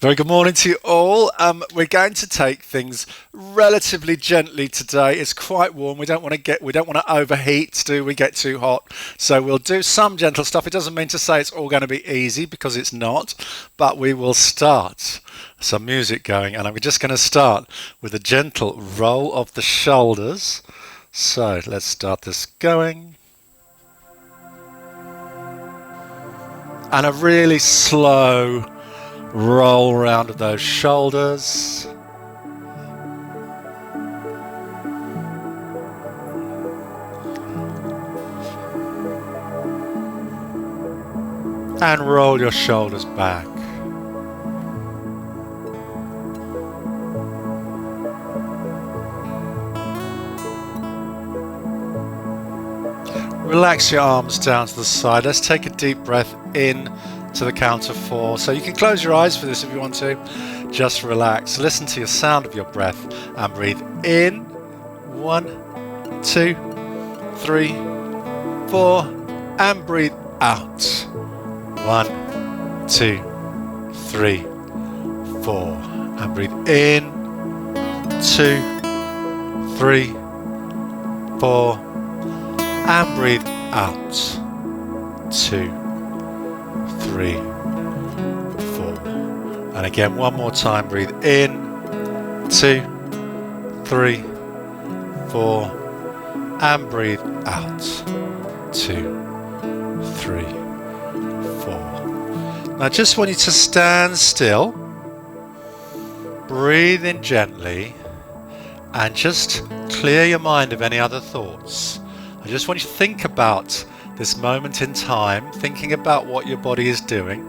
Very good morning to you all. We're going to take things relatively gently today. It's quite warm. We don't want to overheat. Do we get too hot? So we'll do some gentle stuff. It doesn't mean to say it's all going to be easy because it's not, but we will start some music going, and I'm just going to start with a gentle roll of the shoulders. So let's start this going. And a really slow roll round of those shoulders. And roll your shoulders back. Relax your arms down to the side. Let's take a deep breath in to the count of 4. So you can close your eyes for this if you want to. Just relax. Listen to your sound of your breath and breathe in. 1, 2, 3, 4, and breathe out. 1, 2, 3, 4, and breathe in. 2, 3, 4, and breathe out. 2, 3, 4. And again, one more time. Breathe in. 2, 3, 4. And breathe out. 2, 3, 4. Now just want you to stand still. Breathe in gently. And just clear your mind of any other thoughts. I just want you to think about this moment in time, thinking about what your body is doing.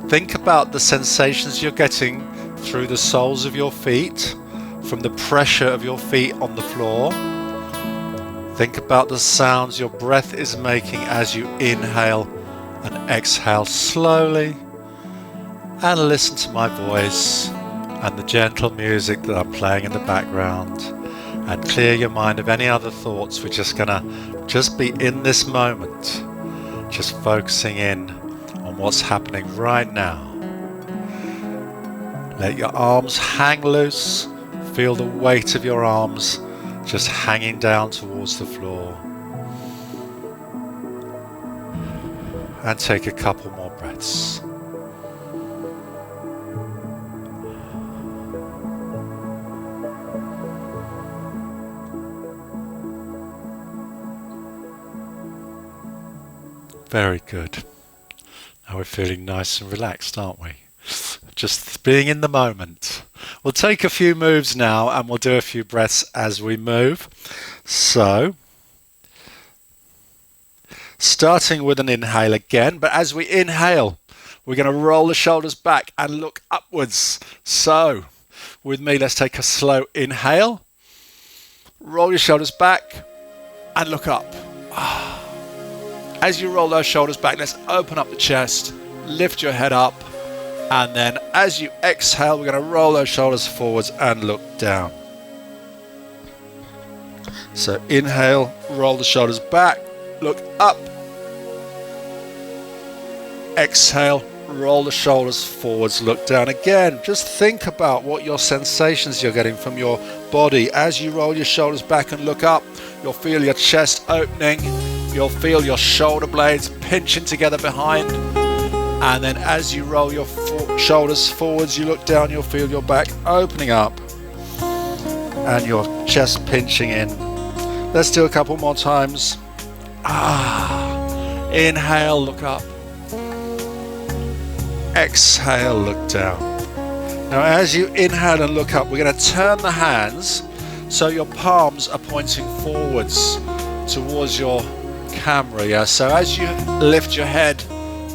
Think about the sensations you're getting through the soles of your feet, from the pressure of your feet on the floor. Think about the sounds your breath is making as you inhale and exhale slowly. And listen to my voice and the gentle music that I'm playing in the background. And clear your mind of any other thoughts. We're just gonna be in this moment, just focusing in on what's happening right now. Let your arms hang loose. Feel the weight of your arms just hanging down towards the floor. And take a couple more breaths. Very good. Now we're feeling nice and relaxed, aren't we? Just being in the moment. We'll take a few moves now and we'll do a few breaths as we move. So, starting with an inhale again, but as we inhale, we're going to roll the shoulders back and look upwards. So, with me, let's take a slow inhale. Roll your shoulders back and look up. As you roll those shoulders back, let's open up the chest, lift your head up, and then as you exhale, we're going to roll those shoulders forwards and look down. So inhale, roll the shoulders back, look up. Exhale, roll the shoulders forwards, look down. Again, just think about what your sensations you're getting from your body. As you roll your shoulders back and look up, you'll feel your chest opening. You'll feel your shoulder blades pinching together behind. And then as you roll your shoulders forwards, you look down, you'll feel your back opening up and your chest pinching in. Let's do a couple more times. Inhale, look up. Exhale, look down. Now as you inhale and look up, we're going to turn the hands so your palms are pointing forwards towards your camera. Yeah. So as you lift your head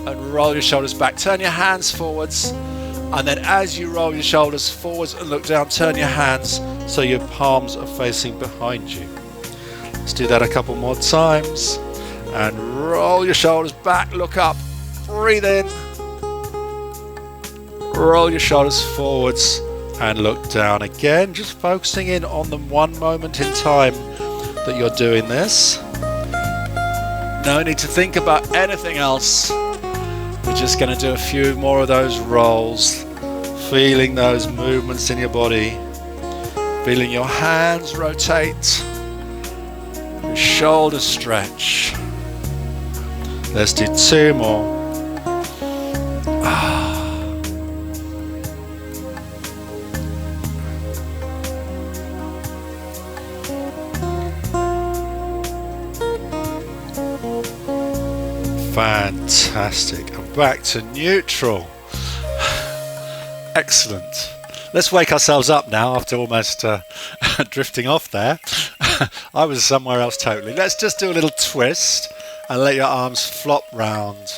and roll your shoulders back, turn your hands forwards, and then as you roll your shoulders forwards and look down, turn your hands so your palms are facing behind you. Let's do that a couple more times. And roll your shoulders back, look up, breathe in, roll your shoulders forwards and look down. Again, just focusing in on the one moment in time that you're doing this. No need to think about anything else. We're just going to do a few more of those rolls feeling those movements in your body, feeling your hands rotate, your shoulders stretch. Let's do 2 more. Fantastic. And back to neutral. Excellent. Let's wake ourselves up now after almost drifting off there. I was somewhere else totally. Let's just do a little twist and let your arms flop round.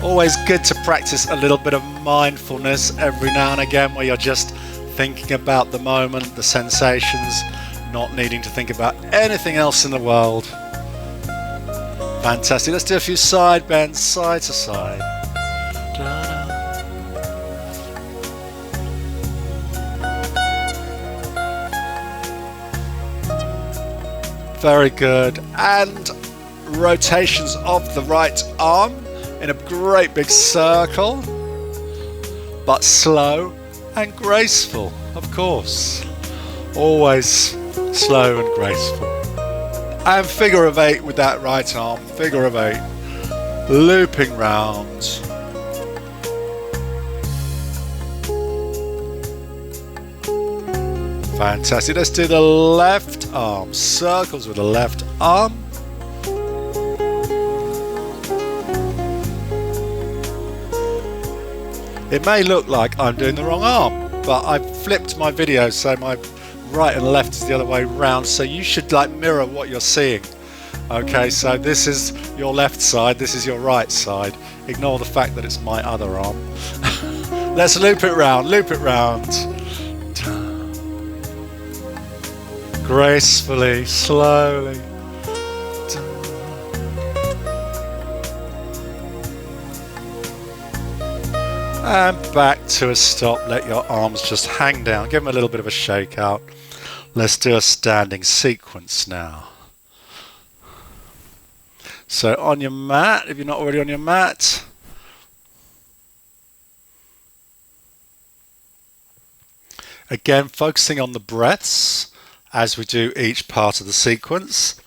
Always good to practice a little bit of mindfulness every now and again, where you're just thinking about the moment, the sensations, not needing to think about anything else in the world. Fantastic. Let's do a few side bends, side to side. Very good. And rotations of the right arm in a great big circle, but slow and graceful, of course. Always slow and graceful. And figure of 8 with that right arm, figure of 8, looping round. Fantastic. Let's do the left arm, circles with the left arm. It may look like I'm doing the wrong arm, but I've flipped my video so my right and left is the other way round, so you should like mirror what you're seeing. Okay, so this is your left side, this is your right side. Ignore the fact that it's my other arm. Let's loop it round, loop it round. Gracefully, slowly. And back to a stop. Let your arms just hang down. Give them a little bit of a shake out. Let's do a standing sequence now. So on your mat, if you're not already on your mat, again focusing on the breaths as we do each part of the sequence.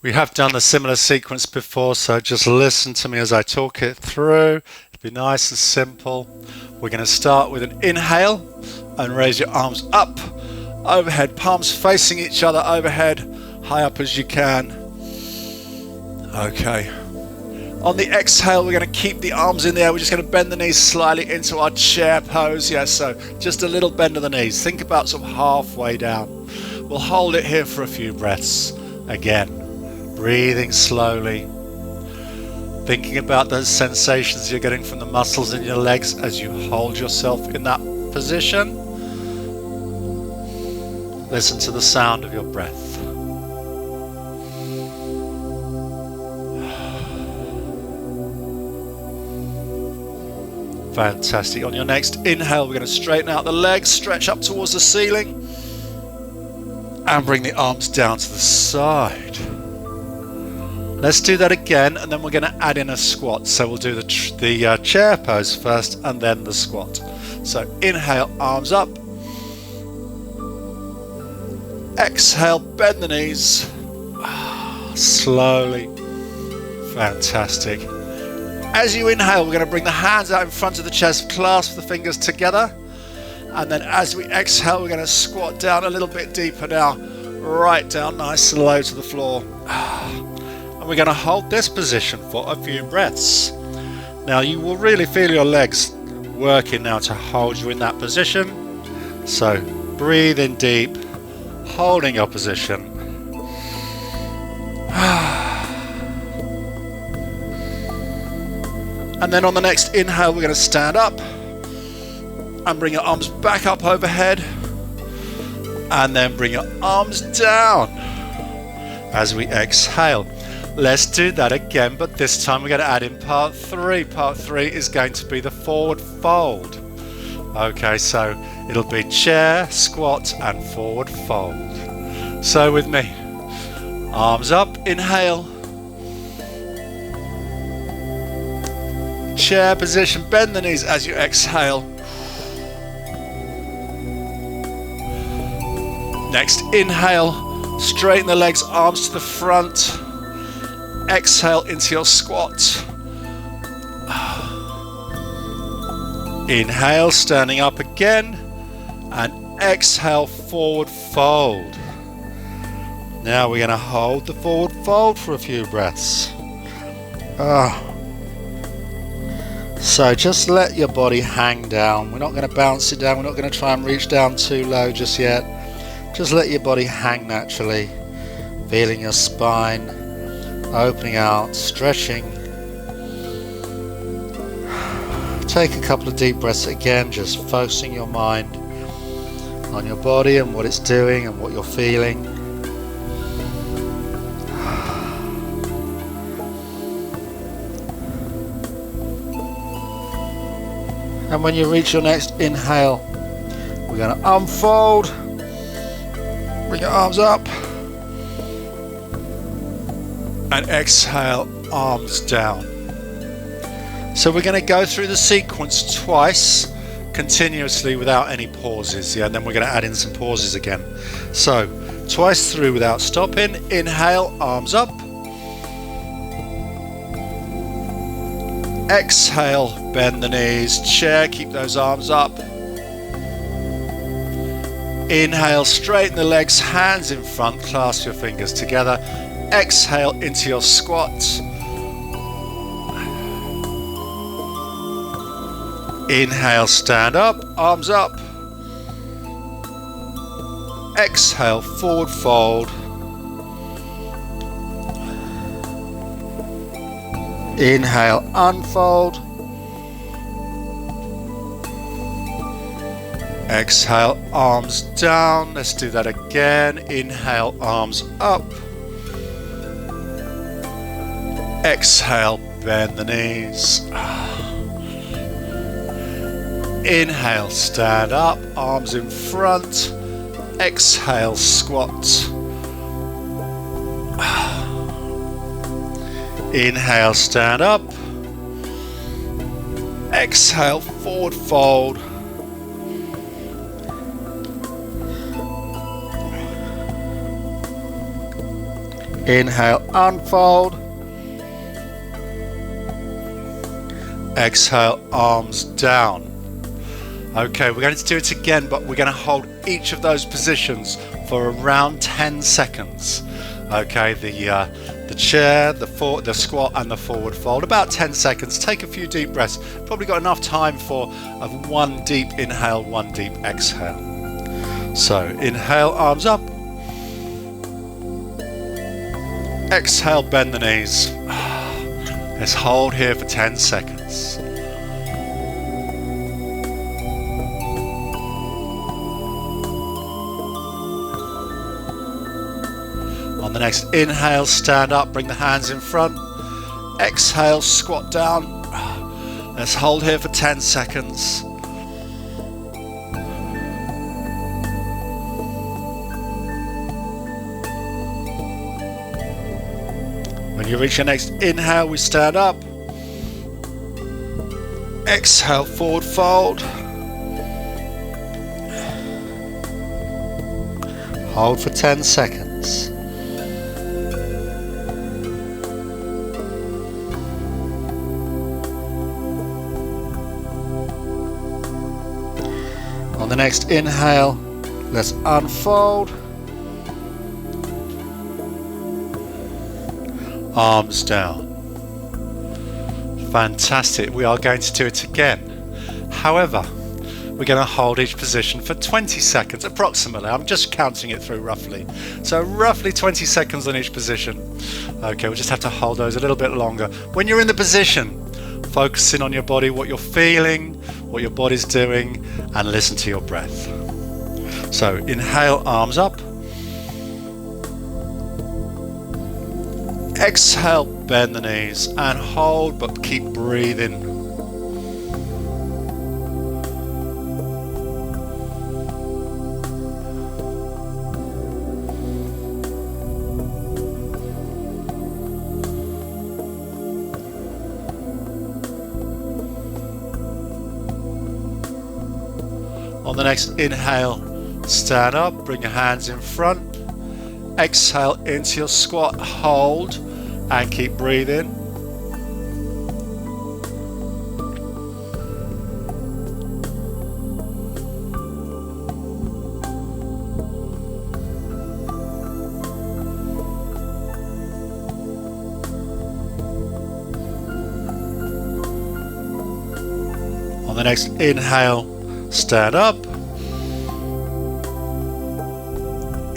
We have done a similar sequence before, so just listen to me as I talk it through. It'll be nice and simple. We're going to start with an inhale and raise your arms up, overhead, palms facing each other overhead, high up as you can. Okay. On the exhale, we're going to keep the arms in the air. We're just going to bend the knees slightly into our chair pose. Yeah, so just a little bend of the knees. Think about sort of halfway down. We'll hold it here for a few breaths. Again. Breathing slowly, thinking about those sensations you're getting from the muscles in your legs as you hold yourself in that position. Listen to the sound of your breath. Fantastic. On your next inhale, we're going to straighten out the legs, stretch up towards the ceiling, and bring the arms down to the side. Let's do that again, and then we're going to add in a squat. So we'll do the chair pose first and then the squat. So inhale, arms up. Exhale, bend the knees. Slowly. Fantastic. As you inhale, we're going to bring the hands out in front of the chest, clasp the fingers together. And then as we exhale, we're going to squat down a little bit deeper now. Right down nice and low to the floor. And we're going to hold this position for a few breaths. Now you will really feel your legs working now to hold you in that position. So breathe in deep, holding your position. And then on the next inhale, we're going to stand up and bring your arms back up overhead. And then bring your arms down as we exhale. Let's do that again, but this time we're going to add in part 3. Part 3 is going to be the forward fold. Okay, so it'll be chair, squat, and forward fold. So with me, Arms up, inhale. Chair position, bend the knees as you exhale. Next, inhale, straighten the legs, arms to the front. Exhale into your squat. Inhale, standing up again, and exhale, forward fold. Now we're going to hold the forward fold for a few breaths. So just let your body hang down. We're not going to bounce it down. We're not going to try and reach down too low just yet. Just let your body hang naturally. Feeling your spine, opening out, stretching. Take a couple of deep breaths again, just focusing your mind on your body and what it's doing and what you're feeling. And when you reach your next inhale, we're going to unfold, bring your arms up, and exhale, arms down. So we're going to go through the sequence twice, continuously without any pauses, and then we're going to add in some pauses again. So twice through without stopping. Inhale, arms up. Exhale, bend the knees, chair, keep those arms up. Inhale, straighten the legs, hands in front, clasp your fingers together. Exhale into your squat. Inhale, stand up, arms up. Exhale, forward fold. Inhale, unfold. Exhale, arms down. Let's do that again. Inhale, arms up. Exhale, bend the knees. Inhale, stand up, arms in front. Exhale, squat. Inhale, stand up. Exhale, forward fold. Inhale, unfold. Exhale, arms down. Okay, we're going to do it again, but we're going to hold each of those positions for around 10 seconds. Okay, the chair, the squat, and the forward fold. About 10 seconds. Take a few deep breaths. Probably got enough time for one deep inhale, one deep exhale. So inhale, arms up. Exhale, bend the knees. Let's hold here for 10 seconds. On the next inhale, stand up, bring the hands in front. Exhale, squat down. Let's hold here for 10 seconds. When you reach your next inhale, we stand up. Exhale, forward fold. Hold for 10 seconds. On the next inhale, let's unfold. Arms down. Fantastic. We are going to do it again. However, we're going to hold each position for 20 seconds approximately. I'm just counting it through roughly. So roughly 20 seconds on each position. Okay, we'll just have to hold those a little bit longer. When you're in the position, focusing on your body, what you're feeling, what your body's doing, and listen to your breath. So inhale, arms up. Exhale, bend the knees and hold, but keep breathing. On the next inhale, stand up, bring your hands in front. Exhale into your squat, hold, and keep breathing. On the next inhale, stand up,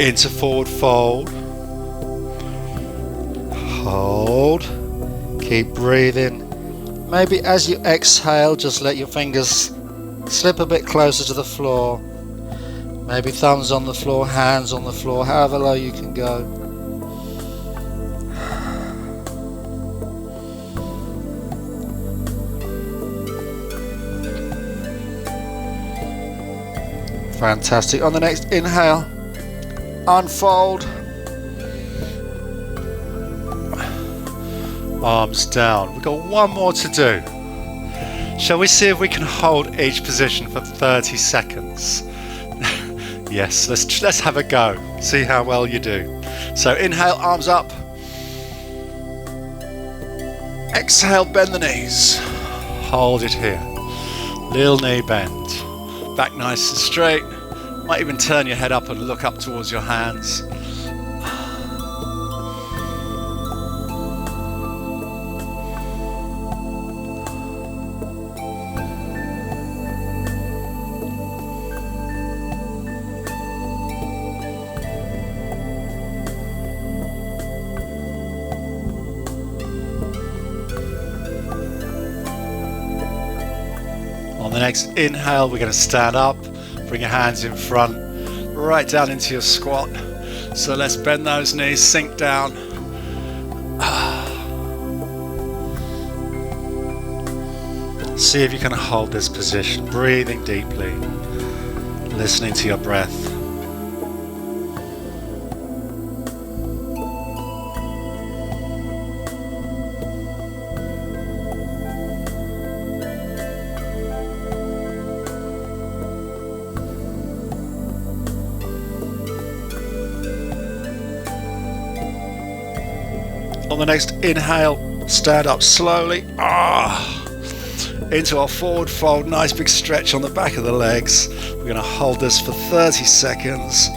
into forward fold, hold, keep breathing. Maybe as you exhale, just let your fingers slip a bit closer to the floor. Maybe thumbs on the floor, hands on the floor, however low you can go. Fantastic. On the next inhale, unfold, arms down. We've got one more to do. Shall we see if we can hold each position for 30 seconds? Yes, let's have a go. See how well you do. So inhale, arms up. Exhale, bend the knees. Hold it here. Little knee bend. Back nice and straight. Might even turn your head up and look up towards your hands. On the next inhale, we're going to stand up, bring your hands in front, right down into your squat. So let's bend those knees, sink down. See if you can hold this position, breathing deeply, listening to your breath. On the next inhale, stand up slowly. Into our forward fold, nice big stretch on the back of the legs. We're going to hold this for 30 seconds.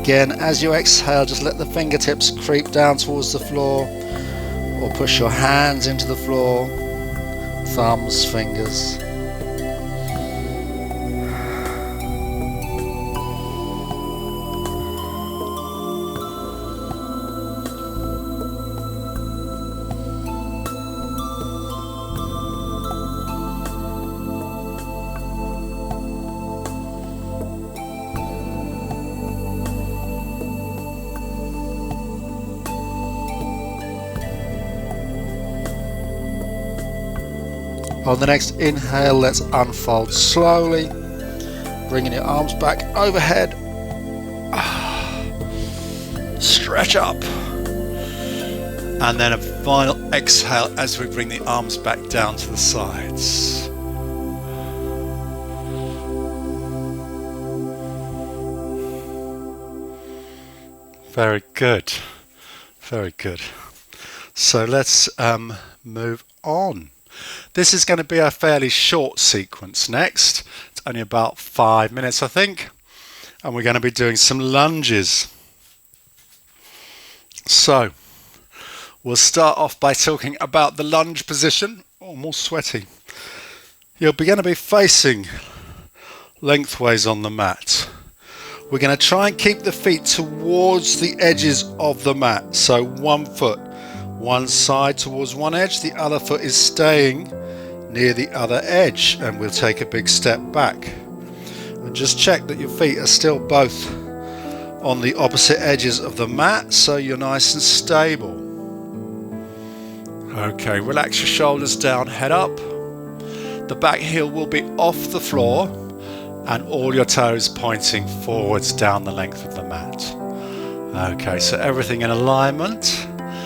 Again, as you exhale, just let the fingertips creep down towards the floor, or push your hands into the floor, thumbs, fingers. On the next inhale, let's unfold slowly, bringing your arms back overhead. Stretch up. And then a final exhale as we bring the arms back down to the sides. Very good. Very good. So let's move on. This is going to be a fairly short sequence next. It's only about 5 minutes, I think. And we're going to be doing some lunges. So, we'll start off by talking about the lunge position. Oh, I'm all sweaty. You're going to be facing lengthways on the mat. We're going to try and keep the feet towards the edges of the mat. So one foot, one side towards one edge, the other foot is staying near the other edge, and we'll take a big step back. And just check that your feet are still both on the opposite edges of the mat, so you're nice and stable. Okay, relax your shoulders down, head up. The back heel will be off the floor, and all your toes pointing forwards down the length of the mat. Okay, so everything in alignment.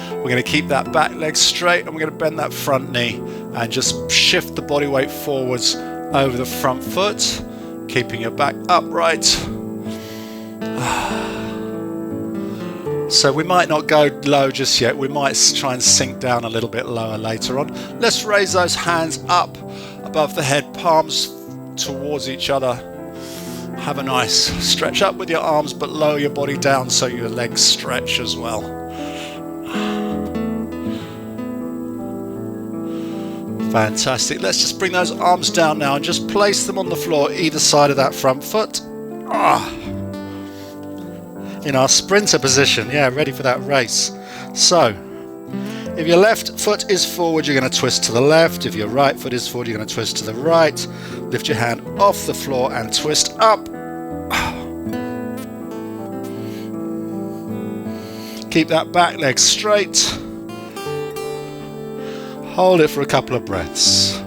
We're going to keep that back leg straight, and we're going to bend that front knee and just shift the body weight forwards over the front foot, keeping your back upright. So we might not go low just yet, we might try and sink down a little bit lower later on. Let's raise those hands up above the head, palms towards each other. Have a nice stretch up with your arms, but lower your body down so your legs stretch as well. Fantastic. Let's just bring those arms down now and just place them on the floor either side of that front foot. In our sprinter position, yeah, ready for that race. So, if your left foot is forward, you're going to twist to the left. If your right foot is forward, you're going to twist to the right. Lift your hand off the floor and twist up. Keep that back leg straight. Hold it for a couple of breaths.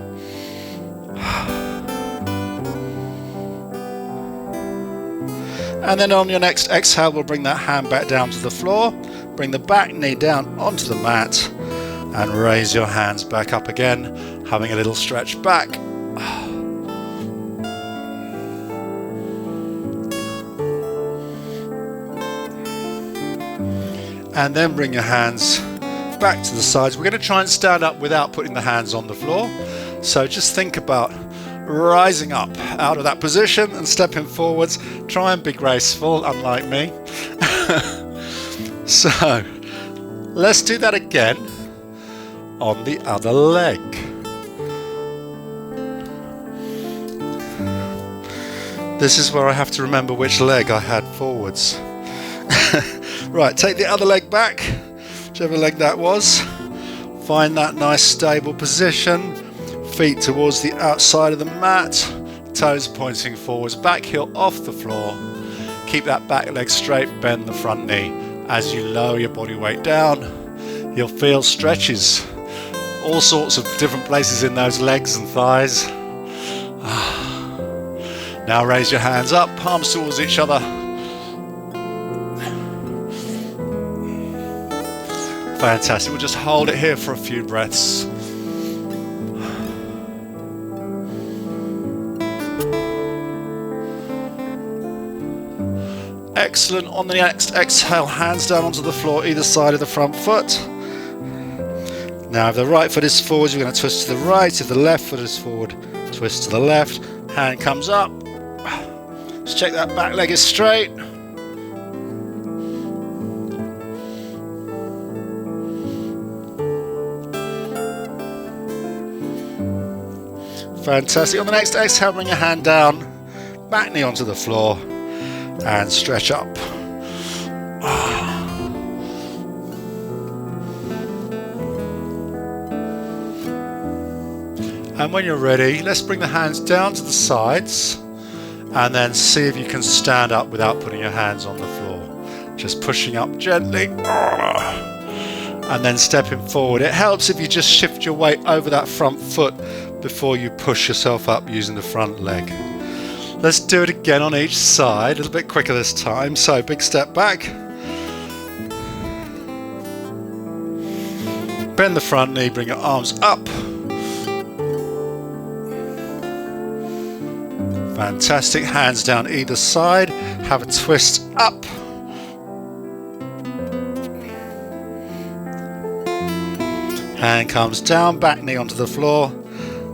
And then on your next exhale, we'll bring that hand back down to the floor. Bring the back knee down onto the mat and raise your hands back up again, having a little stretch back. And then bring your hands back to the sides. We're going to try and stand up without putting the hands on the floor. So just think about rising up out of that position and stepping forwards. Try and be graceful, unlike me. So let's do that again on the other leg. This is where I have to remember which leg I had forwards. Right, take the other leg back, whichever leg that was. Find that nice stable position. Feet towards the outside of the mat, toes pointing forwards, back heel off the floor. Keep that back leg straight, bend the front knee. As you lower your body weight down, you'll feel stretches, all sorts of different places in those legs and thighs. Now raise your hands up, palms towards each other. Fantastic, we'll just hold it here for a few breaths. Excellent. On the next exhale, hands down onto the floor, either side of the front foot. Now, if the right foot is forward, you're going to twist to the right. If the left foot is forward, twist to the left. Hand comes up. Just check that back leg is straight. Fantastic. On the next exhale, bring your hand down, back knee onto the floor, and stretch up. And when you're ready, let's bring the hands down to the sides and then see if you can stand up without putting your hands on the floor. Just pushing up gently and then stepping forward. It helps if you just shift your weight over that front foot before you push yourself up using the front leg. Let's do it again on each side, a little bit quicker this time. So big step back. Bend the front knee, bring your arms up. Fantastic, hands down either side. Have a twist up. Hand comes down, back knee onto the floor.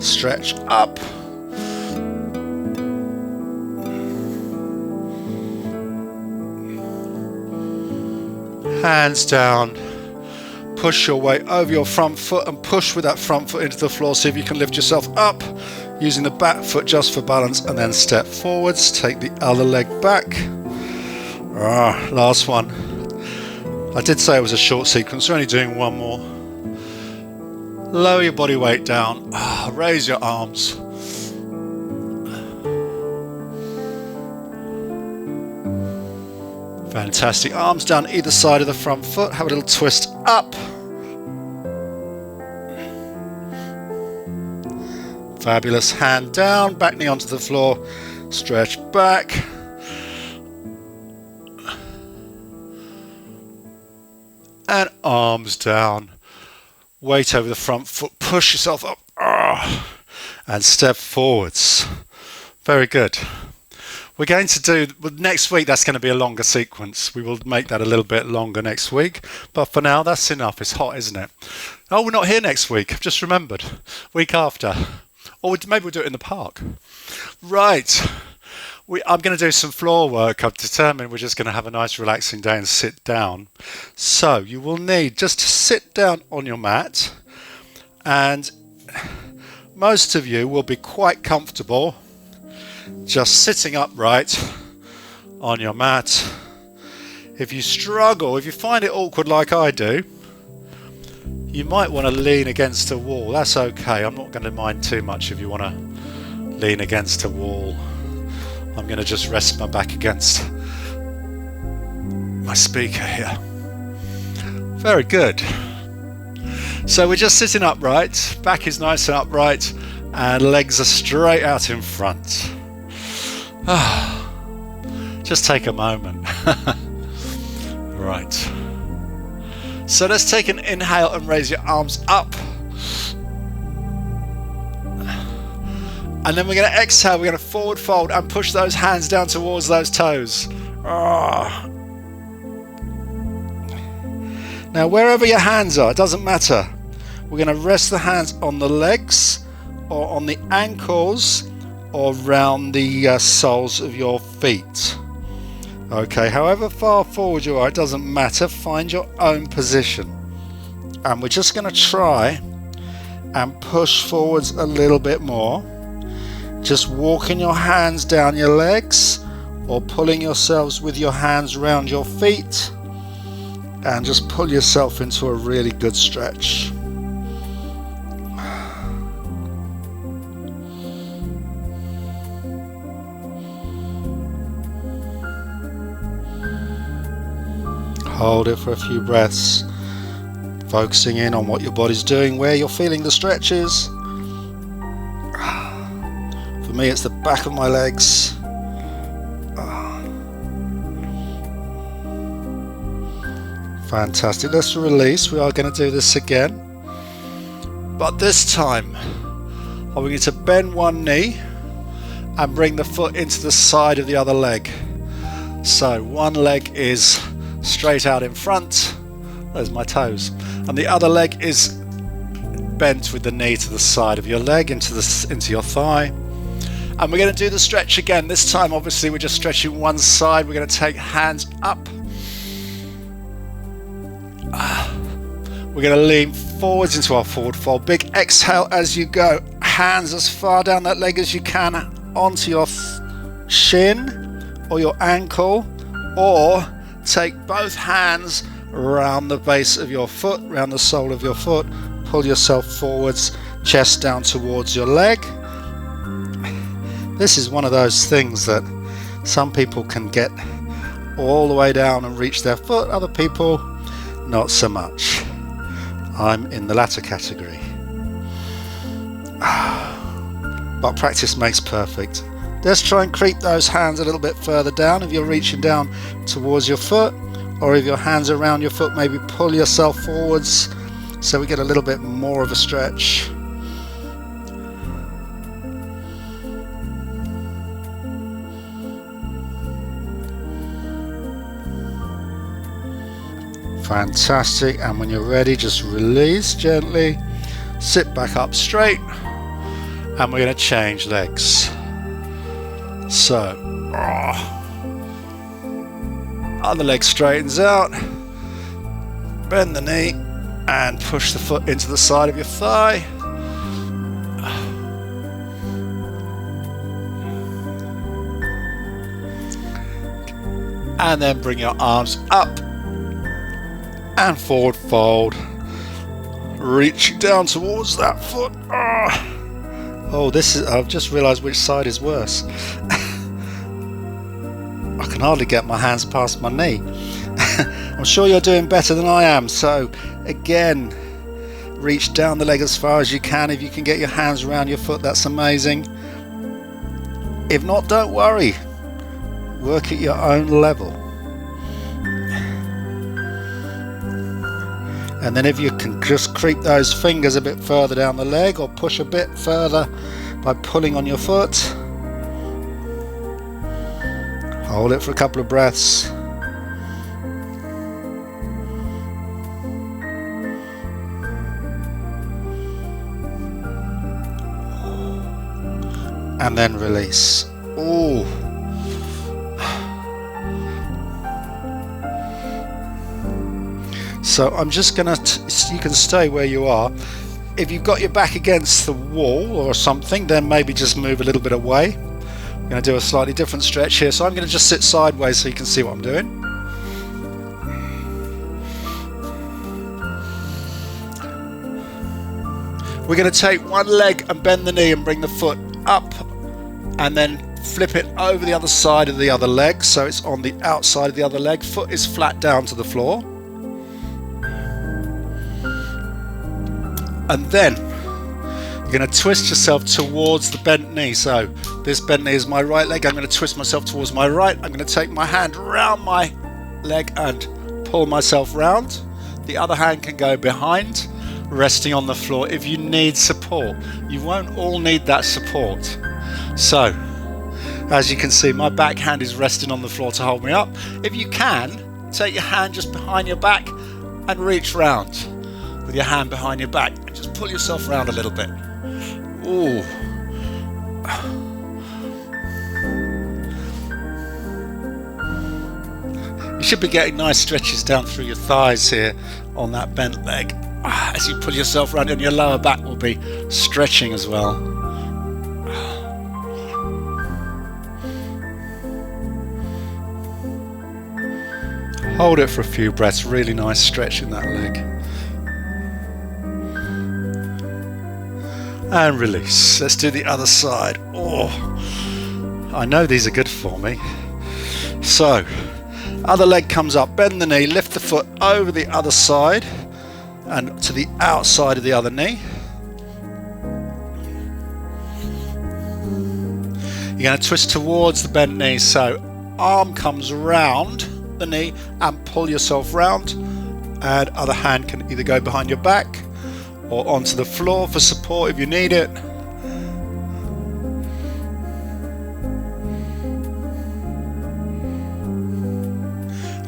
Stretch up. Hands down, push your weight over your front foot and push with that front foot into the floor. See if you can lift yourself up using the back foot just for balance, and then step forwards. Take the other leg back. Last one. I did say it was a short sequence, we're only doing one more. Lower your body weight down, raise your arms. Fantastic. Arms down either side of the front foot. Have a little twist up. Fabulous. Hand down, back knee onto the floor. Stretch back. And arms down. Weight over the front foot. Push yourself up. and step forwards. Very good. We're going to do, next week that's going to be a longer sequence. We will make that a little bit longer next week. But for now, that's enough. It's hot, isn't it? Oh, we're not here next week. I've just remembered. Week after. Or maybe we'll do it in the park. Right. I'm going to do some floor work. I've determined we're just going to have a nice relaxing day and sit down. So you will need just to sit down on your mat. And most of you will be quite comfortable just sitting upright on your mat. If you struggle, if you find it awkward like I do, you might want to lean against a wall. That's okay. I'm not going to mind too much if you want to lean against a wall. I'm going to just rest my back against my speaker here. Very good. So we're just sitting upright, back is nice and upright, and legs are straight out in front. Just take a moment. Right. So let's take an inhale and raise your arms up. And then we're going to exhale, we're going to forward fold and push those hands down towards those toes. Now wherever your hands are, it doesn't matter. We're going to rest the hands on the legs or on the ankles or around the soles of your feet. Okay, however far forward you are, it doesn't matter. Find your own position. And we're just going to try and push forwards a little bit more. Just walking your hands down your legs or pulling yourselves with your hands around your feet, and just pull yourself into a really good stretch. Hold it for a few breaths, focusing in on what your body's doing, where you're feeling the stretches. For me, it's the back of my legs. Fantastic. Let's release. We are going to do this again. But this time, I'm going to bend one knee and bring the foot into the side of the other leg. So one leg is straight out in front. There's my toes. And the other leg is bent with the knee to the side of your leg, into your thigh. And we're going to do the stretch again. This time, obviously, we're just stretching one side. We're going to take hands up. We're going to lean forwards into our forward fold. Big exhale as you go. Hands as far down that leg as you can onto your shin or your ankle, or take both hands around the base of your foot, around the sole of your foot. Pull yourself forwards, chest down towards your leg. This is one of those things that some people can get all the way down and reach their foot, other people not so much. I'm in the latter category. But practice makes perfect. Let's try and creep those hands a little bit further down if you're reaching down towards your foot, or if your hands are around your foot, maybe pull yourself forwards so we get a little bit more of a stretch. Fantastic. And when you're ready, just release gently, sit back up straight, and we're going to change legs. So other leg straightens out, bend the knee and push the foot into the side of your thigh. And then bring your arms up and forward fold, reaching down towards that foot. Oh, I've just realized which side is worse. I can hardly get my hands past my knee. I'm sure you're doing better than I am. So again, reach down the leg as far as you can. If you can get your hands around your foot, that's amazing. If not, don't worry. Work at your own level. And then if you can just creep those fingers a bit further down the leg, or push a bit further by pulling on your foot. Hold it for a couple of breaths. And then release. Ooh. So I'm just gonna, you can stay where you are. If you've got your back against the wall or something, then maybe just move a little bit away. I'm gonna do a slightly different stretch here. So I'm gonna just sit sideways so you can see what I'm doing. We're gonna take one leg and bend the knee and bring the foot up, and then flip it over the other side of the other leg, so it's on the outside of the other leg. Foot is flat down to the floor. And then you're going to twist yourself towards the bent knee. So this bent knee is my right leg. I'm going to twist myself towards my right. I'm going to take my hand around my leg and pull myself round. The other hand can go behind, resting on the floor. If you need support, you won't all need that support. So as you can see, my back hand is resting on the floor to hold me up. If you can, take your hand just behind your back and reach round with your hand behind your back and just pull yourself around a little bit. Ooh. You should be getting nice stretches down through your thighs here on that bent leg. As you pull yourself around, and your lower back will be stretching as well. Hold it for a few breaths. Really nice stretch in that leg. And release. Let's do the other side. Oh, I know these are good for me. So, other leg comes up, bend the knee, lift the foot over the other side and to the outside of the other knee. You're going to twist towards the bent knee, so arm comes round the knee and pull yourself round, and other hand can either go behind your back or onto the floor for support if you need it.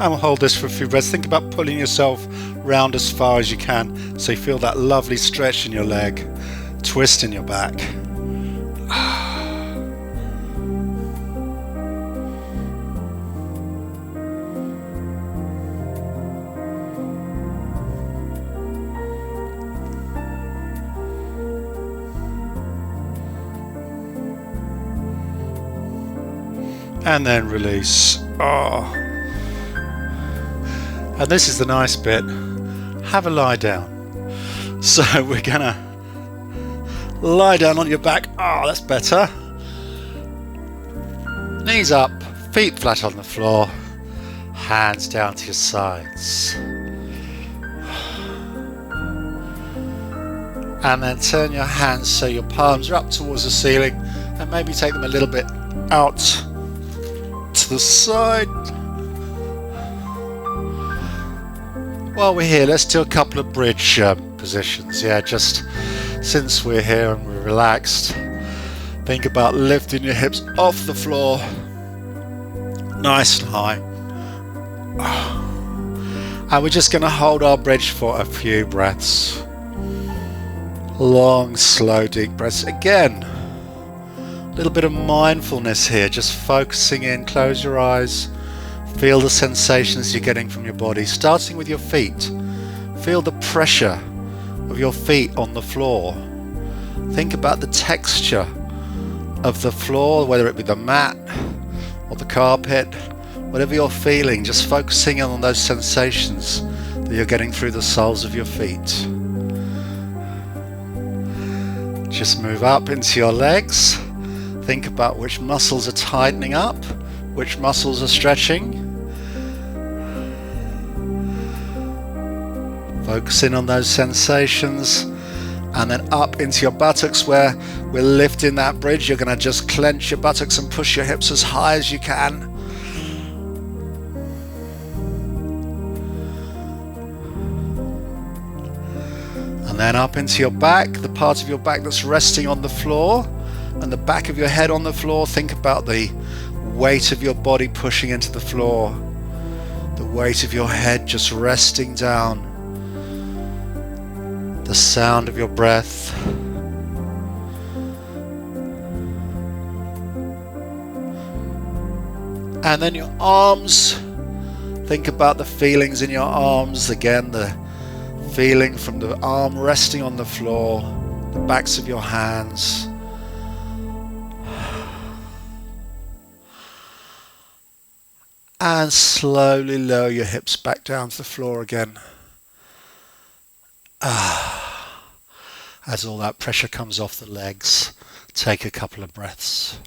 And we'll hold this for a few breaths. Think about pulling yourself round as far as you can so you feel that lovely stretch in your leg, twist in your back. And then release. Oh. And this is the nice bit. Have a lie down. So we're gonna lie down on your back. Oh, that's better. Knees up, feet flat on the floor, hands down to your sides. And then turn your hands so your palms are up towards the ceiling, and maybe take them a little bit out to the side. While we're here, let's do a couple of bridge positions. Yeah, just since we're here and we're relaxed, think about lifting your hips off the floor, nice and high. And we're just going to hold our bridge for a few breaths. Long, slow, deep breaths. Again, a little bit of mindfulness here, just focusing in. Close your eyes. Feel the sensations you're getting from your body, starting with your feet. Feel the pressure of your feet on the floor. Think about the texture of the floor, whether it be the mat or the carpet, whatever you're feeling, just focusing on those sensations that you're getting through the soles of your feet. Just move up into your legs. Think about which muscles are tightening up, which muscles are stretching. Focus in on those sensations, and then up into your buttocks where we're lifting that bridge. You're going to just clench your buttocks and push your hips as high as you can. And then up into your back, the part of your back that's resting on the floor. and the back of your head on the floor. Think about the weight of your body pushing into the floor, the weight of your head just resting down, the sound of your breath. And then your arms, think about the feelings in your arms. Again, the feeling from the arm resting on the floor, the backs of your hands. And slowly lower your hips back down to the floor again. As all that pressure comes off the legs, take a couple of breaths.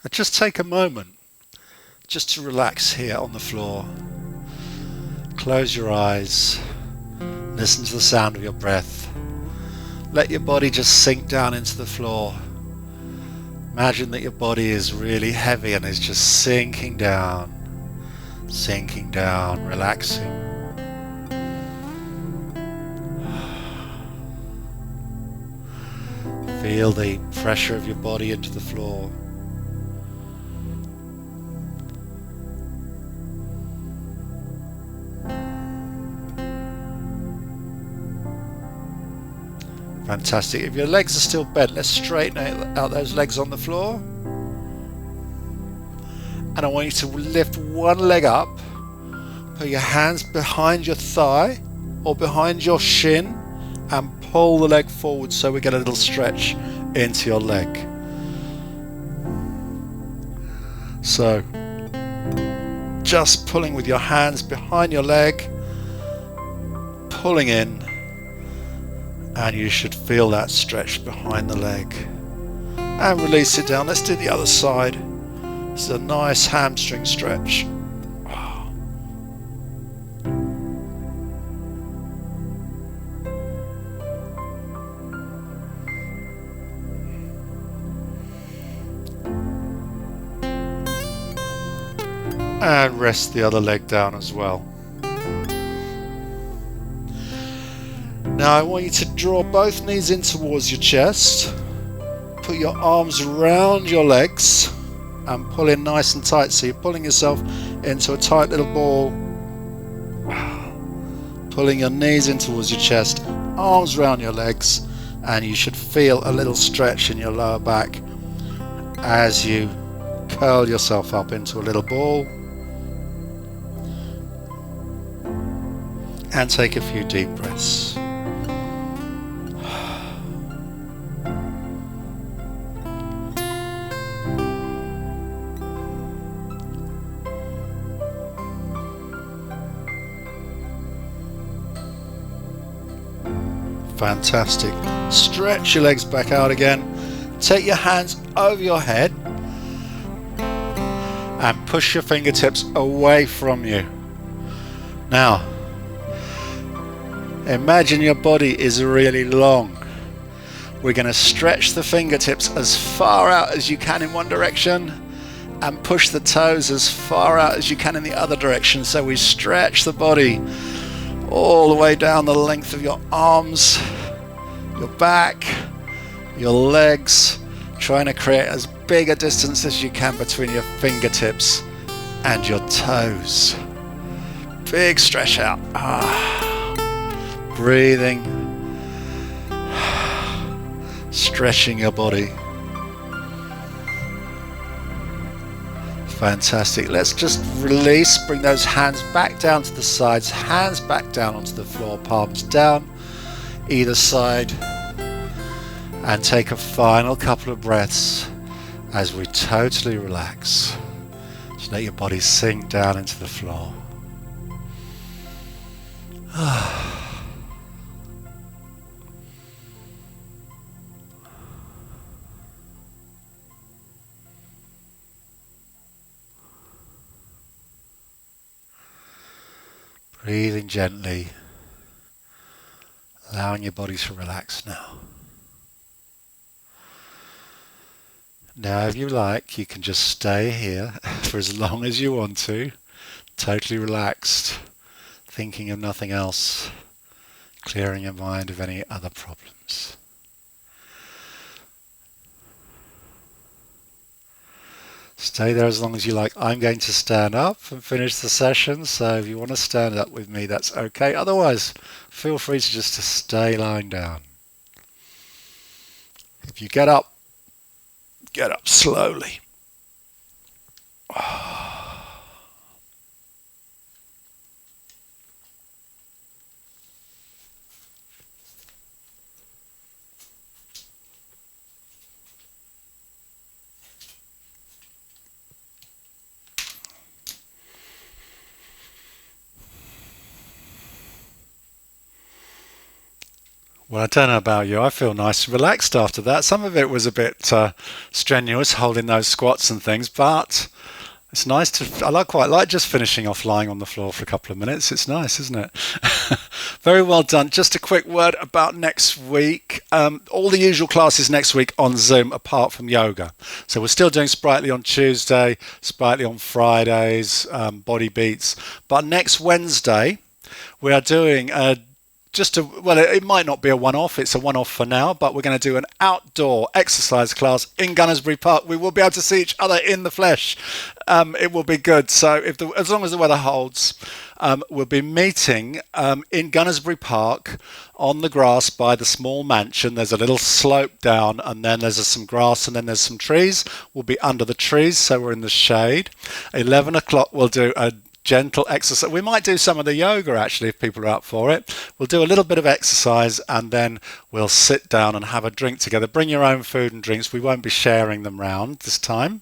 And just take a moment just to relax here on the floor. Close your eyes. Listen to the sound of your breath. Let your body just sink down into the floor. Imagine that your body is really heavy and is just sinking down, relaxing. Feel the pressure of your body into the floor. Fantastic. If your legs are still bent, let's straighten out those legs on the floor. And I want you to lift one leg up, put your hands behind your thigh or behind your shin and pull the leg forward so we get a little stretch into your leg. So just pulling with your hands behind your leg, pulling in, and you should feel that stretch behind the leg. And release it down. Let's do the other side. This is a nice hamstring stretch. And rest the other leg down as well. Now I want you to draw both knees in towards your chest. Put your arms around your legs and pull in nice and tight. So you're pulling yourself into a tight little ball. Pulling your knees in towards your chest, arms around your legs, and you should feel a little stretch in your lower back as you curl yourself up into a little ball. And take a few deep breaths. Fantastic. Stretch your legs back out again. Take your hands over your head and push your fingertips away from you. Now, imagine your body is really long. We're going to stretch the fingertips as far out as you can in one direction and push the toes as far out as you can in the other direction. So we stretch the body all the way down the length of your arms, your back, your legs, trying to create as big a distance as you can between your fingertips and your toes. Big stretch out. Breathing, stretching your body. Fantastic. Let's just release, bring those hands back down to the sides, hands back down onto the floor, palms down either side, and take a final couple of breaths as we totally relax. Just let your body sink down into the floor. Breathing gently, allowing your body to relax now. Now, if you like, you can just stay here for as long as you want to. totally relaxed, thinking of nothing else, clearing your mind of any other problems. Stay there as long as you like. I'm going to stand up and finish the session, so if you want to stand up with me, that's okay. Otherwise, feel free to just to stay lying down. If you get up slowly. Well, I don't know about you. I feel nice and relaxed after that. Some of it was a bit strenuous, holding those squats and things, but it's nice to. Quite like just finishing off lying on the floor for a couple of minutes. It's nice, isn't it? Very well done. Just a quick word about next week. All the usual classes next week on Zoom, apart from yoga. So we're still doing Sprightly on Tuesday, Sprightly on Fridays, Body Beats. But next Wednesday, we are doing it might not be a one-off, it's a one-off for now, but we're going to do an outdoor exercise class in Gunnersbury Park. We will be able to see each other in the flesh. It will be good. So as long as the weather holds, we'll be meeting in Gunnersbury Park on the grass by the small mansion. There's a little slope down, and then there's some grass, and then there's some trees. We'll be under the trees, so we're in the shade. 11 o'clock we'll do a gentle exercise. We might do some of the yoga actually if people are up for it. We'll do a little bit of exercise and then we'll sit down and have a drink together. Bring your own food and drinks. We won't be sharing them round this time,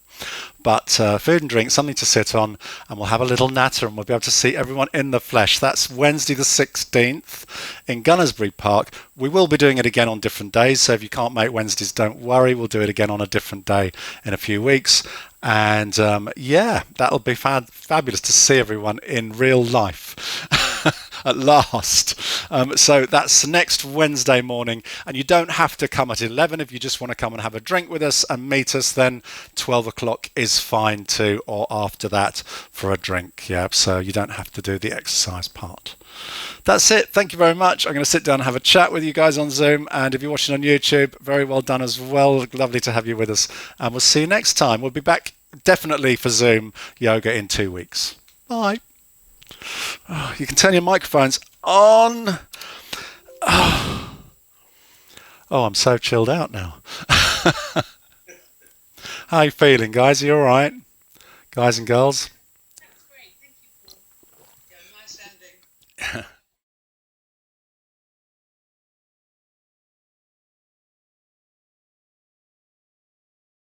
but food and drink, something to sit on, and we'll have a little natter and we'll be able to see everyone in the flesh. That's Wednesday the 16th in Gunnersbury Park. We will be doing it again on different days, so if you can't make Wednesdays, don't worry. We'll do it again on a different day in a few weeks. And that'll be fabulous to see everyone in real life at last. So that's next Wednesday morning, and you don't have to come at 11. If you just want to come and have a drink with us and meet us, then 12 o'clock is fine too, or after that for a drink. Yeah, so you don't have to do the exercise part. That's it. Thank you very much. I'm going to sit down and have a chat with you guys on Zoom, and if you're watching on YouTube, very well done as well. Lovely to have you with us, and we'll see you next time. We'll be back definitely for Zoom yoga in 2 weeks. Bye. Oh, you can turn your microphones on. Oh, I'm so chilled out now. How are you feeling, guys? Are you all right? Guys and girls? That was great. Thank you, Paul. Yeah, nice ending.